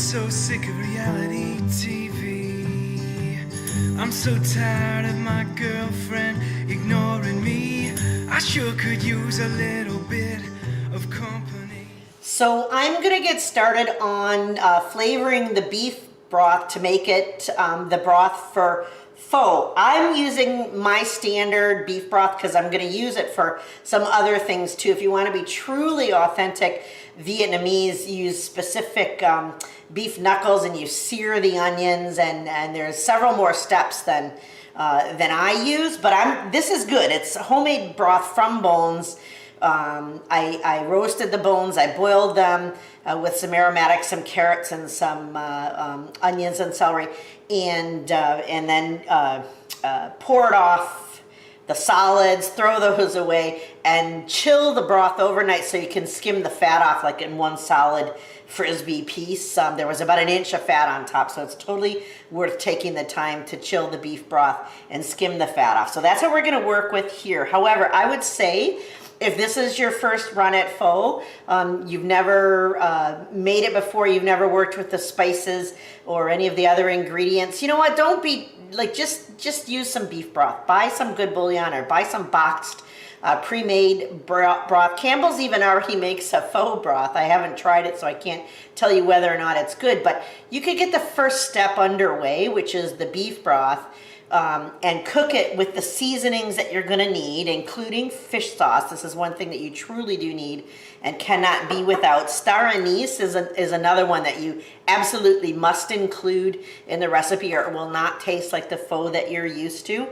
so sick of reality TV. I'm so tired of my girlfriend ignoring me. I sure could use a little bit of company. So I'm gonna get started on flavoring the beef broth to make it the broth for pho. I'm using my standard beef broth because I'm going to use it for some other things too. If you want to be truly authentic Vietnamese, use specific beef knuckles and you sear the onions, and there's several more steps than I use, but this is good. It's homemade broth from bones. I roasted the bones, I boiled them with some aromatics, some carrots, and some onions and celery, and then pour it off the solids, throw those away, and chill the broth overnight so you can skim the fat off like in one solid Frisbee piece. There was about an inch of fat on top, so it's totally worth taking the time to chill the beef broth and skim the fat off. So that's what we're going to work with here. However, I would say if this is your first run at pho, you've never made it before, you've never worked with the spices or any of the other ingredients, you know what, don't be like, just use some beef broth. Buy some good bouillon or buy some boxed pre-made broth. Campbell's even already makes a pho broth. I haven't tried it, so I can't tell you whether or not it's good, but you could get the first step underway, which is the beef broth, and cook it with the seasonings that you're going to need, including fish sauce. This is one thing that you truly do need and cannot be without. Star anise is another one that you absolutely must include in the recipe, or it will not taste like the pho that you're used to.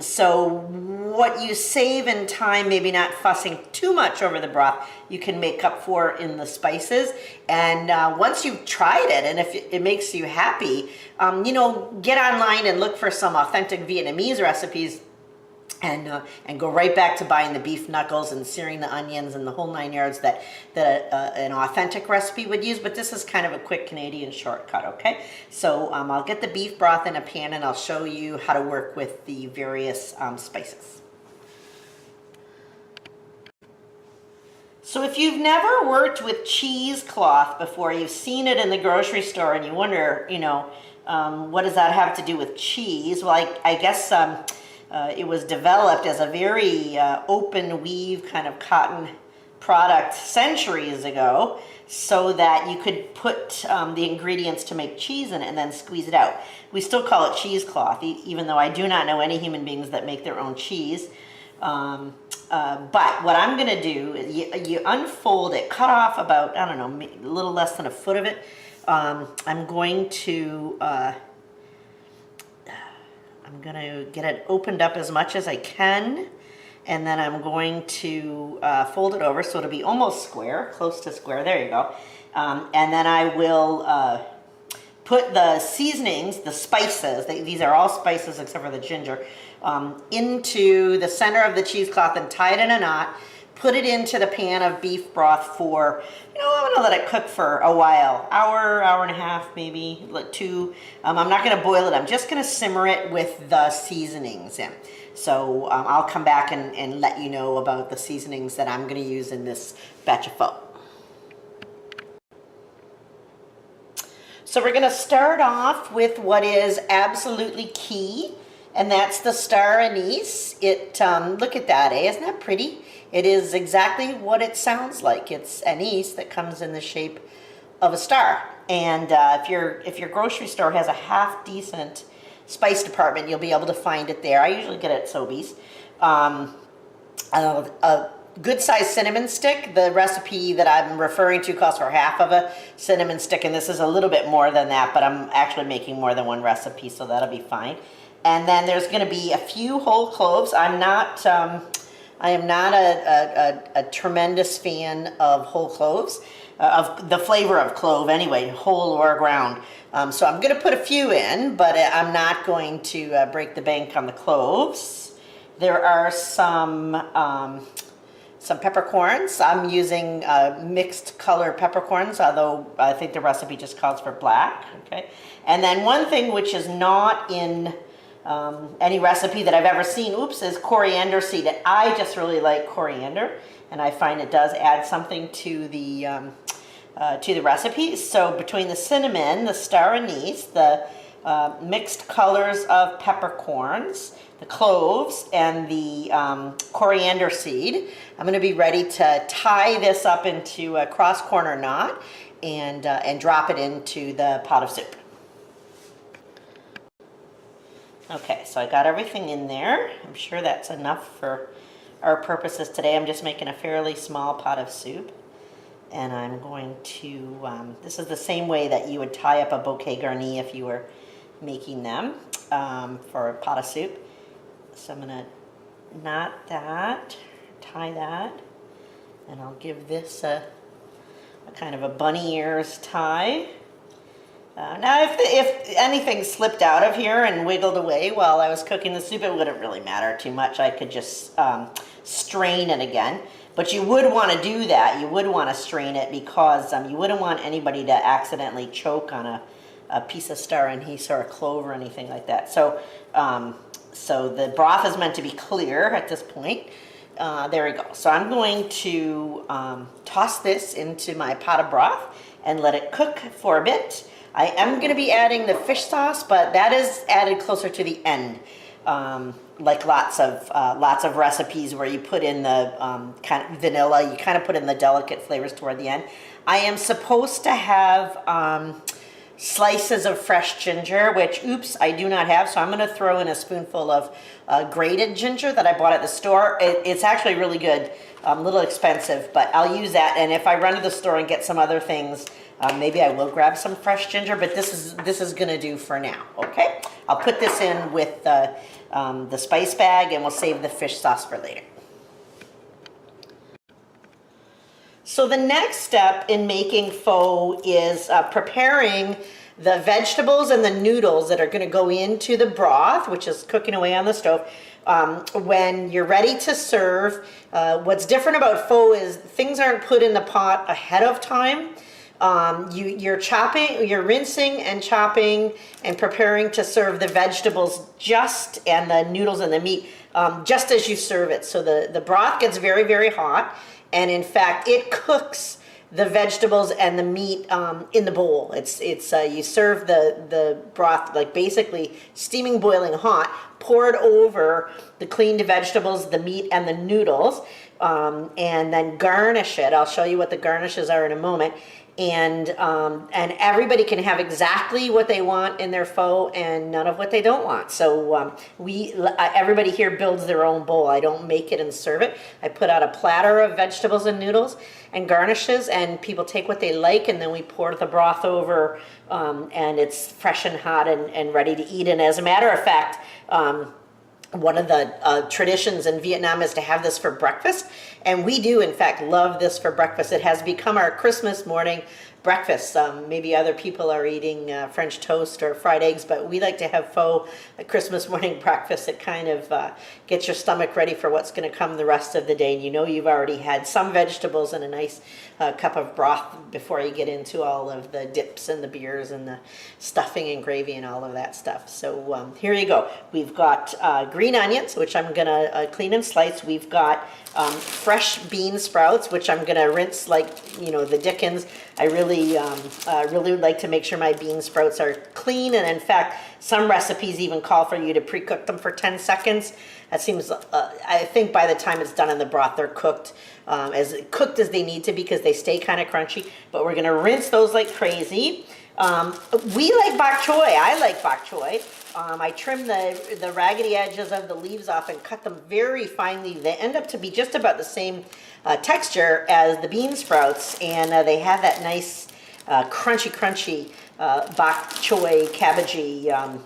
So what you save in time, maybe not fussing too much over the broth, you can make up for in the spices. And once you've tried it, and if it makes you happy, you know, get online and look for some authentic Vietnamese recipes, and go right back to buying the beef knuckles and searing the onions and the whole 9 yards that an authentic recipe would use. But this is kind of a quick Canadian shortcut, okay? So I'll get the beef broth in a pan and I'll show you how to work with the various spices. So if you've never worked with cheesecloth before, you've seen it in the grocery store and you wonder, you know, what does that have to do with cheese? Well, I guess it was developed as a very open weave kind of cotton product centuries ago so that you could put the ingredients to make cheese in it and then squeeze it out. We still call it cheesecloth, even though I do not know any human beings that make their own cheese. But what I'm going to do is you unfold it, cut off about, I don't know, a little less than a foot of it. I'm going to get it opened up as much as I can, and then I'm going to fold it over so it'll be almost square, close to square. There you go. And then I will put the seasonings, the spices, these are all spices except for the ginger, into the center of the cheesecloth and tie it in a knot. Put it into the pan of beef broth for, you know, I'm gonna let it cook for a while, hour and a half, maybe 2. I'm not gonna boil it, I'm just gonna simmer it with the seasonings in. So I'll come back and let you know about the seasonings that I'm gonna use in this batch of pho. So we're gonna start off with what is absolutely key, and that's the star anise. Look at that, isn't that pretty? It is exactly what it sounds like. It's anise that comes in the shape of a star. And if your grocery store has a half decent spice department, you'll be able to find it there. I usually get it at Sobeys. A good sized cinnamon stick. The recipe that I'm referring to calls for half of a cinnamon stick, and this is a little bit more than that, but I'm actually making more than one recipe, so that'll be fine. And then there's going to be a few whole cloves. I am not a tremendous fan of whole cloves, of the flavor of clove anyway, whole or ground. So I'm going to put a few in, but I'm not going to break the bank on the cloves. There are some peppercorns. I'm using mixed color peppercorns, although I think the recipe just calls for black. Okay, and then one thing which is not in any recipe that I've ever seen, is coriander seed. I just really like coriander, and I find it does add something to the to the recipe. So between the cinnamon, the star anise, the mixed colors of peppercorns, the cloves, and the coriander seed, I'm going to be ready to tie this up into a cross corner knot and drop it into the pot of soup. Okay, so I got everything in there. I'm sure that's enough for our purposes today. I'm just making a fairly small pot of soup. And I'm going to, this is the same way that you would tie up a bouquet garni if you were making them for a pot of soup. So I'm going to knot that, tie that, and I'll give this a kind of a bunny ears tie. Now, if anything slipped out of here and wiggled away while I was cooking the soup, it wouldn't really matter too much. I could just strain it again. But you would want to do that. You would want to strain it because you wouldn't want anybody to accidentally choke on a piece of star anise or a clove or anything like that. So, so the broth is meant to be clear at this point. There we go. So I'm going to toss this into my pot of broth and let it cook for a bit. I am going to be adding the fish sauce, but that is added closer to the end. Like lots of recipes where you put in the kind of vanilla, you kind of put in the delicate flavors toward the end. I am supposed to have slices of fresh ginger, which, oops, I do not have. So I'm going to throw in a spoonful of grated ginger that I bought at the store. It's actually really good, a little expensive, but I'll use that. And if I run to the store and get some other things, maybe I will grab some fresh ginger, but this is going to do for now, okay? I'll put this in with the spice bag, and we'll save the fish sauce for later. So the next step in making pho is preparing the vegetables and the noodles that are going to go into the broth, which is cooking away on the stove. When you're ready to serve, what's different about pho is things aren't put in the pot ahead of time. You're chopping, you're rinsing and chopping and preparing to serve the vegetables and the noodles and the meat just as you serve it. So the broth gets very, very hot, and in fact it cooks the vegetables and the meat in the bowl. You serve the broth like basically steaming, boiling hot, pour it over the cleaned vegetables, the meat, and the noodles, and then garnish it. I'll show you what the garnishes are in a moment. And everybody can have exactly what they want in their pho and none of what they don't want. So everybody here builds their own bowl. I don't make it and serve it. I put out a platter of vegetables and noodles and garnishes, and people take what they like, and then we pour the broth over, and it's fresh and hot and ready to eat. And as a matter of fact, one of the traditions in Vietnam is to have this for breakfast, and we do in fact love this for breakfast. It has become our Christmas morning breakfast. Maybe other people are eating French toast or fried eggs, but we like to have pho at Christmas morning breakfast. It kind of gets your stomach ready for what's going to come the rest of the day, and you know you've already had some vegetables and a nice cup of broth before you get into all of the dips and the beers and the stuffing and gravy and all of that stuff. So here you go. We've got green onions, which I'm going to clean and slice. We've got fresh bean sprouts, which I'm going to rinse like, you know, the dickens. I really would like to make sure my bean sprouts are clean, and in fact, some recipes even call for you to pre-cook them for 10 seconds. That seems, I think by the time it's done in the broth, they're cooked as they need to, because they stay kind of crunchy. But we're going to rinse those like crazy. We like bok choy. I like bok choy. I trim the raggedy edges of the leaves off and cut them very finely. They end up to be just about the same texture as the bean sprouts, and they have that nice crunchy bok choy cabbagey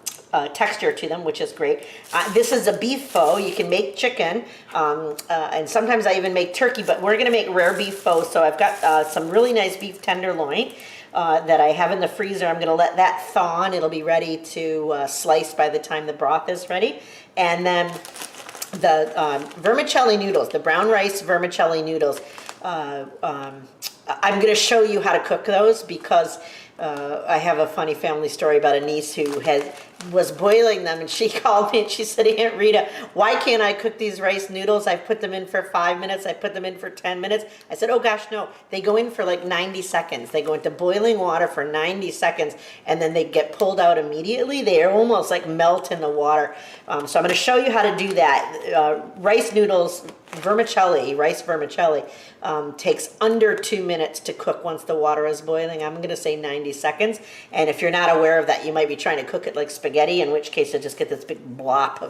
texture to them, which is great. This is a beef pho. You can make chicken, and sometimes I even make turkey, but we're going to make rare beef pho. So I've got some really nice beef tenderloin that I have in the freezer. I'm going to let that thaw, and it'll be ready to slice by the time the broth is ready. And then the vermicelli noodles, the brown rice vermicelli noodles. I'm going to show you how to cook those, because I have a funny family story about a niece who was boiling them, and she called me and she said, Aunt Rita, why can't I cook these rice noodles? I put them in for 5 minutes, I put them in for 10 minutes. I said, oh gosh, no, they go in for like 90 seconds. They go into boiling water for 90 seconds, and then they get pulled out immediately. They are almost like melt in the water. So I'm going to show you how to do that. Rice noodles, vermicelli, rice vermicelli, takes under 2 minutes to cook once the water is boiling. I'm going to say 90 seconds. And if you're not aware of that, you might be trying to cook it like spaghetti, in which case you'll just get this big blop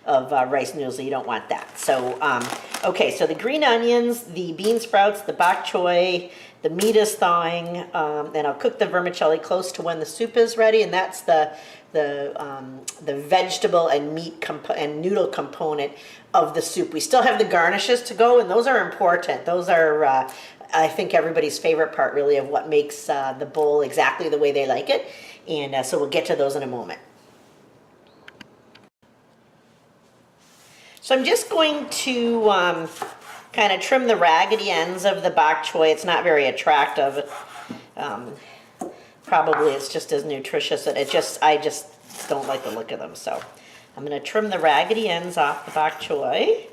of rice noodles, and you don't want that. So, okay, so the green onions, the bean sprouts, the bok choy, the meat is thawing, and I'll cook the vermicelli close to when the soup is ready, and that's the vegetable and meat and noodle component of the soup. We still have the garnishes to go, and those are important. Those are, I think, everybody's favorite part, really, of what makes the bowl exactly the way they like it. And so we'll get to those in a moment. So I'm just going to kind of trim the raggedy ends of the bok choy. It's not very attractive. Probably it's just as nutritious, and I just don't like the look of them. So I'm going to trim the raggedy ends off the bok choy,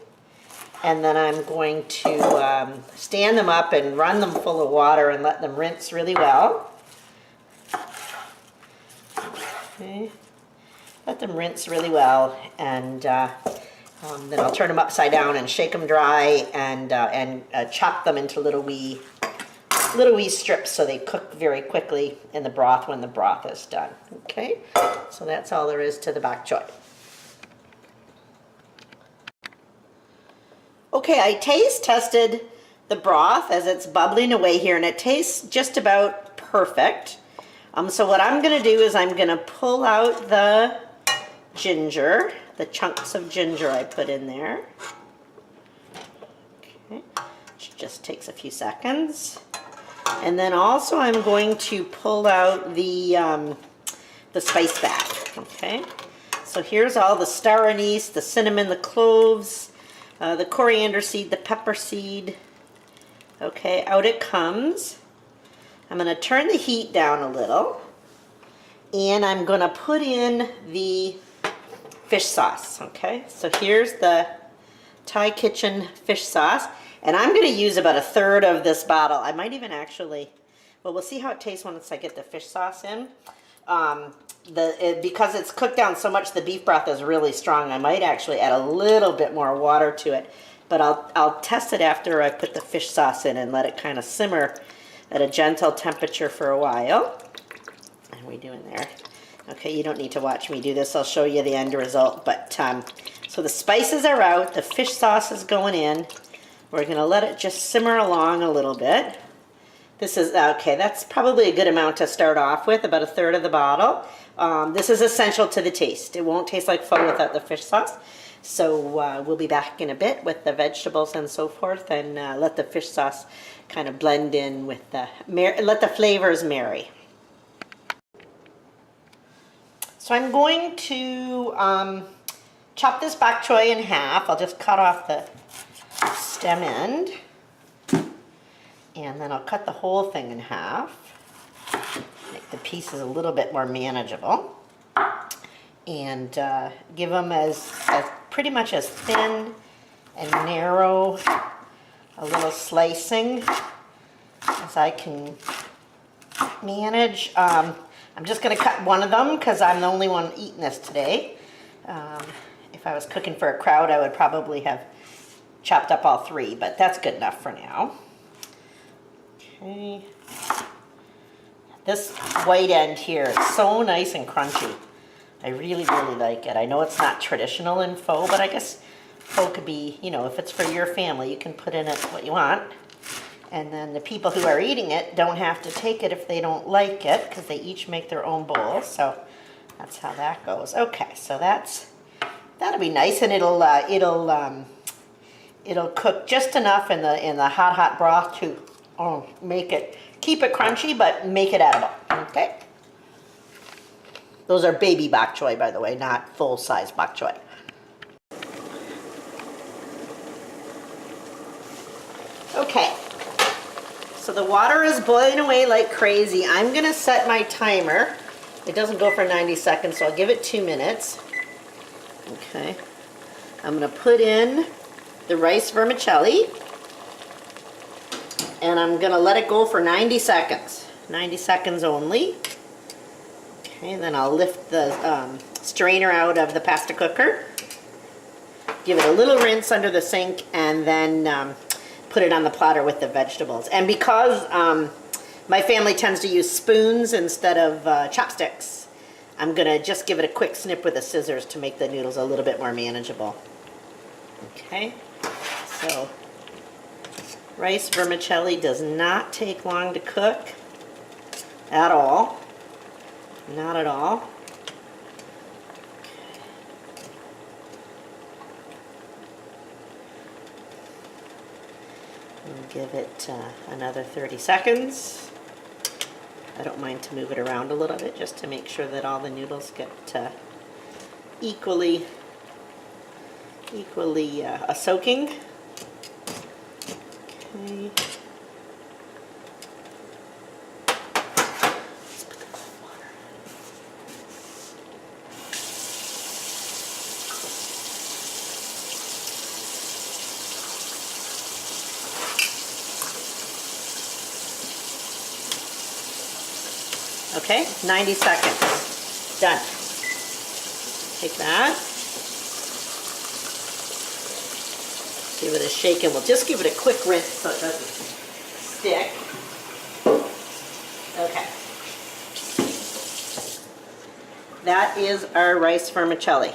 and then I'm going to stand them up and run them full of water and let them rinse really well. Okay. Let them rinse really well, and then I'll turn them upside down and shake them dry, and chop them into little wee strips so they cook very quickly in the broth when the broth is done. Okay, so that's all there is to the bok choy. Okay, I taste tested the broth as it's bubbling away here, and it tastes just about perfect. So what I'm going to do is I'm going to pull out the ginger, the chunks of ginger I put in there. Okay, which just takes a few seconds. And then also I'm going to pull out the spice bag. Okay, so here's all the star anise, the cinnamon, the cloves, the coriander seed, the pepper seed. Okay, out it comes. I'm going to turn the heat down a little, and I'm going to put in the fish sauce. Okay, so here's the Thai Kitchen fish sauce, and I'm going to use about 1/3 of this bottle. I might even actually, well, we'll see how it tastes once I get the fish sauce in. Because it's cooked down so much, the beef broth is really strong. I might actually add a little bit more water to it, but I'll test it after I put the fish sauce in and let it kind of simmer at a gentle temperature for a while. How are we doing there? Okay, you don't need to watch me do this. I'll show you the end result. But so the spices are out, the fish sauce is going in. We're going to let it just simmer along a little bit. This is, okay, that's probably a good amount to start off with, about 1/3 of the bottle. This is essential to the taste. It won't taste like pho without the fish sauce. So we'll be back in a bit with the vegetables and so forth, and let the fish sauce kind of blend in with let the flavors marry. So I'm going to chop this bok choy in half. I'll just cut off the stem end, and then I'll cut the whole thing in half. Make the pieces a little bit more manageable, and give them as pretty much as thin and narrow a little slicing as I can manage. I'm just going to cut one of them because I'm the only one eating this today. If I was cooking for a crowd, I would probably have chopped up all 3, but that's good enough for now. Okay. This white end here is so nice and crunchy. I really, really like it. I know it's not traditional in pho, but I guess pho could be, you know, if it's for your family, you can put in it what you want. And then the people who are eating it don't have to take it if they don't like it, because they each make their own bowl. So that's how that goes. Okay, so that'll be nice, and it'll cook just enough in the hot broth to keep it crunchy, but make it edible. Okay. Those are baby bok choy, by the way, not full size bok choy. Okay. So the water is boiling away like crazy. I'm gonna set my timer. It doesn't go for 90 seconds, so I'll give it 2 minutes. Okay. I'm gonna put in the rice vermicelli, and I'm gonna let it go for 90 seconds. 90 seconds only. Okay, then I'll lift the strainer out of the pasta cooker. Give it a little rinse under the sink, and then put it on the platter with the vegetables. And because my family tends to use spoons instead of chopsticks, I'm gonna just give it a quick snip with the scissors to make the noodles a little bit more manageable. Okay, so rice vermicelli does not take long to cook at all. Not at all. And give it another 30 seconds. I don't mind to move it around a little bit just to make sure that all the noodles get equally soaking. Okay. Okay, 90 seconds. Done. Take that. Give it a shake, and we'll just give it a quick rinse so it doesn't stick. Okay. That is our rice vermicelli.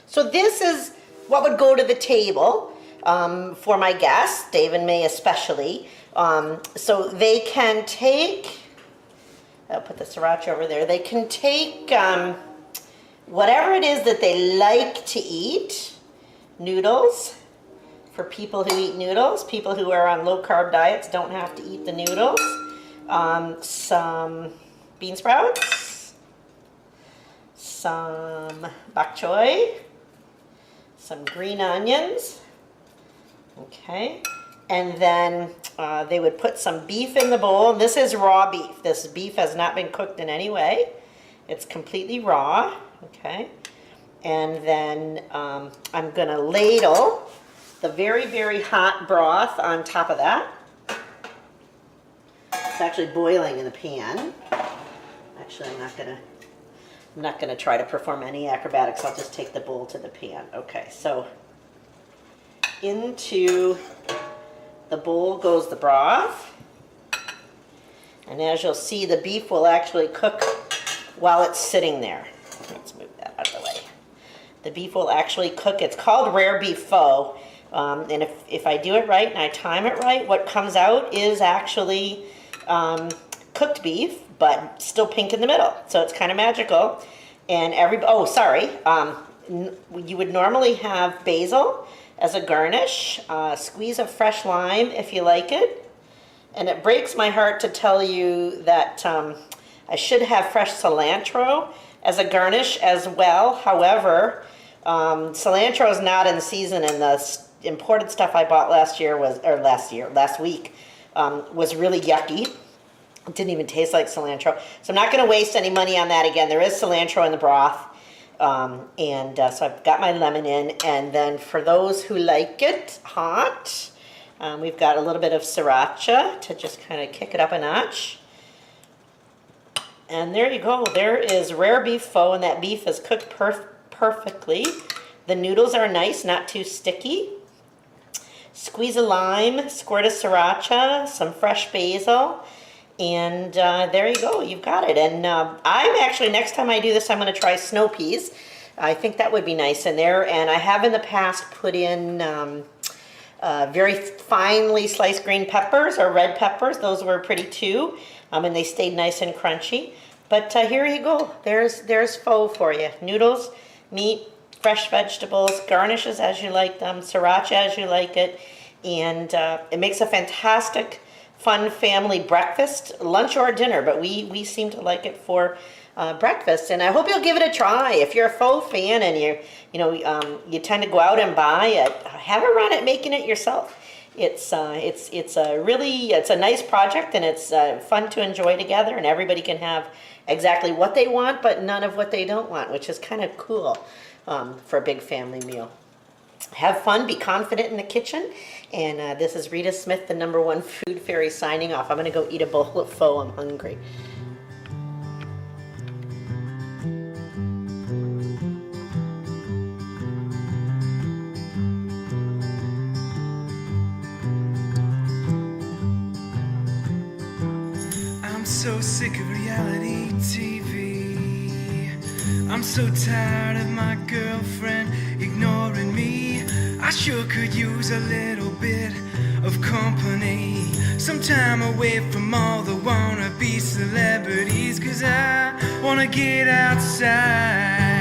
So this is what would go to the table for my guests, Dave and May especially. So they can take, I'll put the sriracha over there, they can take whatever it is that they like to eat. Noodles, for people who eat noodles. People who are on low carb diets don't have to eat the noodles. Some bean sprouts, some bok choy, some green onions, okay, and then they would put some beef in the bowl. This is raw beef. This beef has not been cooked in any way. It's completely raw, okay. And then I'm gonna ladle the very, very hot broth on top of that. It's actually boiling in the pan. Actually, I'm not gonna try to perform any acrobatics. I'll just take the bowl to the pan. Okay, so into the bowl goes the broth. And as you'll see, the beef will actually cook while it's sitting there. Let's move that out of the way. The beef will actually cook. It's called rare beef pho. And if I do it right and I time it right, what comes out is actually cooked beef, but still pink in the middle. So it's kind of magical. And you would normally have basil as a garnish, squeeze of fresh lime if you like it. And it breaks my heart to tell you that I should have fresh cilantro as a garnish as well. However, cilantro is not in season, and the imported stuff I bought last week was really yucky. It didn't even taste like cilantro. So I'm not going to waste any money on that again. There is cilantro in the broth. So I've got my lemon in, and then for those who like it hot, we've got a little bit of sriracha to just kind of kick it up a notch. And there you go. There is rare beef pho, and that beef is cooked perfectly. The noodles are nice, not too sticky. Squeeze a lime, squirt of sriracha, some fresh basil, and there you go. You've got it. And I'm actually, next time I do this, I'm going to try snow peas. I think that would be nice in there. And I have in the past put in very finely sliced green peppers or red peppers. Those were pretty too, and they stayed nice and crunchy. But here you go. There's pho for you. Noodles, meat, fresh vegetables, garnishes as you like them, sriracha as you like it, and it makes a fantastic, fun family breakfast, lunch or dinner. But we seem to like it for breakfast, and I hope you'll give it a try. If you're a pho fan and you tend to go out and buy it, have a run at making it yourself. It's it's a nice project, and it's fun to enjoy together, and everybody can have exactly what they want, but none of what they don't want, which is kind of cool for a big family meal. Have fun, be confident in the kitchen, and this is Rita Smith, the #1 food fairy, signing off. I'm gonna go eat a bowl of pho. I'm hungry. I'm so sick of reality TV. I'm so tired of my girlfriend ignoring me. I sure could use a little bit of company. Some time away from all the wannabe celebrities. 'Cause I wanna get outside